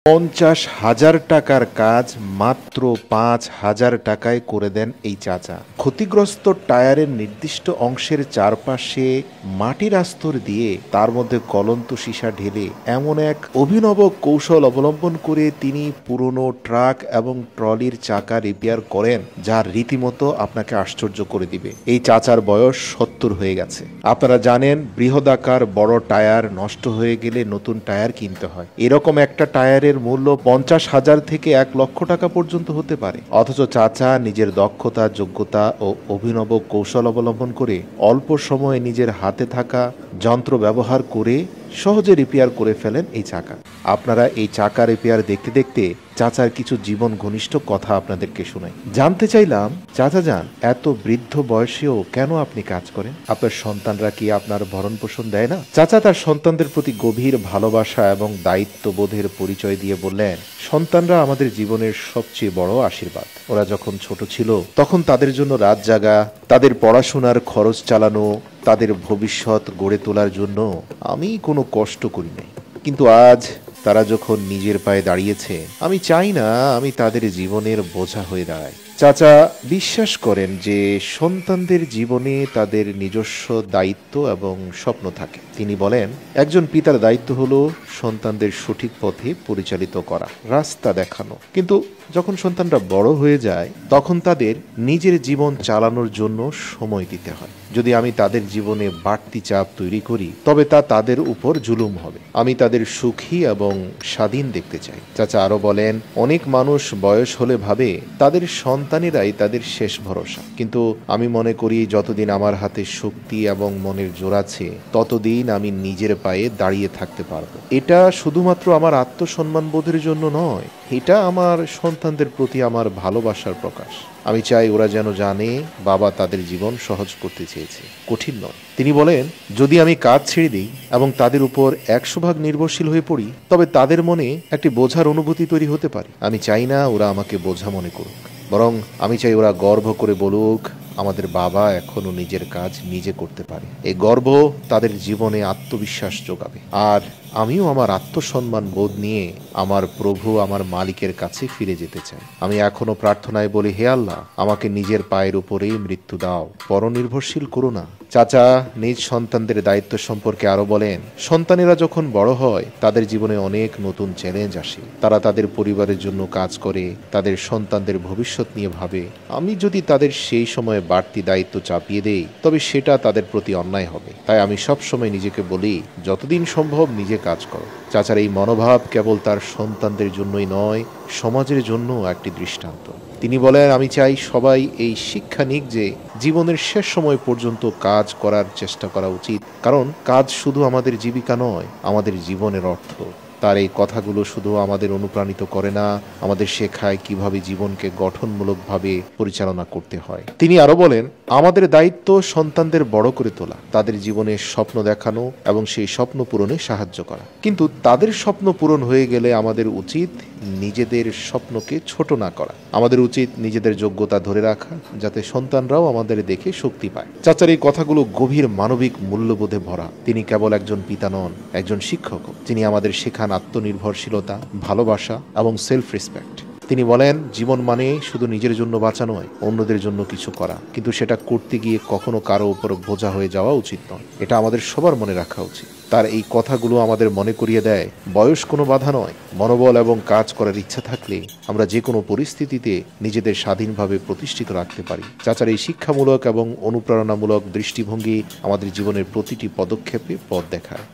50,000 টাকার কাজ মাত্র 5,000 টাকায় করে দেন এই চাচা। ক্ষতিগ্রস্ত টায়ারের নির্দিষ্ট অংশের চারপাশে মাটির আস্তর দিয়ে তার মধ্যে গলন্ত সীসা ঢেলে এমন এক অভিনব কৌশল অবলম্বন করে তিনি পুরনো ট্রাক এবং ট্রলির চাকা রিপেয়ার করেন, যা রীতিমতো আপনাকে আশ্চর্য করে দিবে। এই চাচার বয়স 70 হয়ে গেছে। আপনারা জানেন, বৃহদাকার বড় টায়ার নষ্ট হয়ে গেলে নতুন টায়ার কিনতে হয়। এরকম একটা টায়ারের মূল্য 50,000 থেকে 1 লক্ষ টাকা পর্যন্ত হতে পারে। অথচ চাচা নিজের দক্ষতা, যোগ্যতা ও অভিনব কৌশল অবলম্বন করে অল্প সময়ে নিজের হাতে থাকা যন্ত্র ব্যবহার করে সহজে রিপেয়ার করে ফেলেন এই চাকা। আপনারা এই চাকা রিপেয়ার দেখতে দেখতে চাচার কিছু জীবন ঘনিষ্ঠ কথা আপনাদেরকে শোনাই। জানতে চাইলাম, চাচা যান, এত বৃদ্ধ বয়সেও কেন আপনি কাজ করেন? আপনার সন্তানরা কি আপনার ভরণ পোষণ দেয় না? চাচা তার সন্তানদের প্রতি গভীর ভালোবাসা এবং দায়িত্ববোধের পরিচয় দিয়ে বললেন, সন্তানরা আমাদের জীবনের সবচেয়ে বড় আশীর্বাদ। ওরা যখন ছোট ছিল তখন তাদের জন্য রাত জাগা, তাদের পড়াশোনার খরচ চালানো, তাদের ভবিষ্যৎ গড়ে তোলার জন্য আমি কোনো কষ্ট করি নাই। কিন্তু আজ তারা যখন নিজের পায়ে দাঁড়িয়েছে, আমি চাই না আমি তাদের জীবনের বোঝা হয়ে দাঁড়াই। চাচা বিশ্বাস করেন যে সন্তানদের জীবনে তাদের নিজস্ব দায়িত্ব এবং স্বপ্ন থাকে। তিনি বলেন, একজন পিতার দায়িত্ব হলো সন্তানদের সঠিক পথে পরিচালিত করা, রাস্তা দেখানো। কিন্তু যখন সন্তানরা বড় হয়ে যায় তখন তাদের নিজের জীবন চালানোর জন্য সময় দিতে হয়। যদি আমি তাদের জীবনে বাড়তি চাপ তৈরি করি তবে তা তাদের উপর জুলুম হবে। আমি তাদের সুখী এবং স্বাধীন দেখতে চাই। চাচা আরো বলেন, অনেক মানুষ বয়স হলে ভাবে তাদের সন্তানেরাই তাদের শেষ ভরসা। কিন্তু আমি মনে করি যতদিন আমার হাতে শক্তি এবং মনের জোর আছে ততদিন আমি নিজের পায়ে দাঁড়িয়ে থাকতে পারবো। এটা শুধুমাত্র আমার আত্মসম্মান বোধের জন্য নয়, এটা আমার সন্তানদের প্রতি আমার ভালোবাসার প্রকাশ। আমি চাই ওরা যেন জানে বাবা তাদের জীবন সহজ করতে চেয়েছে, কঠিন নয়। তিনি বলেন, যদি আমি কাজ ছেড়ে দিই এবং তাদের উপর 100% নির্ভরশীল হয়ে পড়ি তবে তাদের মনে একটি বোঝার অনুভূতি তৈরি হতে পারে। আমি চাই না ওরা আমাকে বোঝা মনে করুক, বরং আমি চাই ওরা গর্ব করে বলুক, আমাদের বাবা এখনো নিজের কাজ নিজে করতে পারে। এই গর্ব তাদের জীবনে আত্মবিশ্বাস যোগাবে। আর আমিও আমার আত্মসম্মান বোধ নিয়ে আমার প্রভু, আমার মালিকের কাছে ফিরে যেতে চাই। আমি এখনো প্রার্থনায় বলি, হে আল্লাহ, আমাকে নিজের পায়ের উপরেই মৃত্যু দাও, পরনির্ভরশীল করো না। চাচা নিজ সন্তানদের দায়িত্ব সম্পর্কে আরো বলেন, সন্তানেরা যখন বড় হয় তাদের জীবনে অনেক নতুন চ্যালেঞ্জ আসে। তারা তাদের পরিবারের জন্য কাজ করে, তাদের সন্তানদের ভবিষ্যৎ নিয়ে ভাবে। আমি যদি তাদের সেই সময়ে বাড়তি দায়িত্ব চাপিয়ে দেই তবে সেটা তাদের প্রতি অন্যায় হবে। তাই আমি সবসময় নিজেকে বলি, যতদিন সম্ভব নিজে কাজ করো। চাচার এই মনোভাব কেবল তার সন্তানদের জন্যই নয়, সমাজের জন্য একটি দৃষ্টান্ত। তিনি বলেন, আমি চাই সবাই এই শিক্ষা নিক যে জীবনের শেষ সময় পর্যন্ত কাজ করার চেষ্টা করা উচিত, কারণ কাজ শুধু আমাদের জীবিকা নয়, আমাদের জীবনের অর্থ। তার এই কথাগুলো শুধু আমাদের অনুপ্রাণিত করে না, আমাদের শেখায় কিভাবে জীবনকে গঠনমূলকভাবে পরিচালনা করতে হয়। তিনি আরো বলেন, আমাদের দায়িত্ব সন্তানদের বড় করে তোলা, তাদের জীবনের স্বপ্ন দেখানো এবং সেই স্বপ্ন পূরণে সাহায্য করা। কিন্তু তাদের স্বপ্ন পূরণ হয়ে গেলে আমাদের উচিত নিজেদের স্বপ্নকে ছোট না করা। আমাদের উচিত নিজেদের যোগ্যতা ধরে রাখা, যাতে সন্তানরাও আমাদের দেখে শক্তি পায়। চাচার এই কথাগুলো গভীর মানবিক মূল্যবোধে ভরা। তিনি কেবল একজন পিতা নন, একজন শিক্ষক। তিনি আমাদের শেখান আত্মনির্ভরশীলতা, ভালোবাসা এবং সেলফ রেসপেক্ট। তিনি বলেন, জীবন মানে শুধু নিজের জন্য বাঁচা নয়, অন্যদের জন্য কিছু করা। কিন্তু সেটা করতে গিয়ে কখনো কারো উপর বোঝা হয়ে যাওয়া উচিত নয়। এটা আমাদের সবার মনে রাখা উচিত। তার এই কথাগুলো আমাদের মনে করিয়ে দেয়, বয়স কোনো বাধা নয়। মনোবল এবং কাজ করার ইচ্ছা থাকলে আমরা যে কোনো পরিস্থিতিতে নিজেদের স্বাধীনভাবে প্রতিষ্ঠিত রাখতে পারি। চাচার এই শিক্ষামূলক এবং অনুপ্রেরণামূলক দৃষ্টিভঙ্গি আমাদের জীবনের প্রতিটি পদক্ষেপে পথ দেখায়।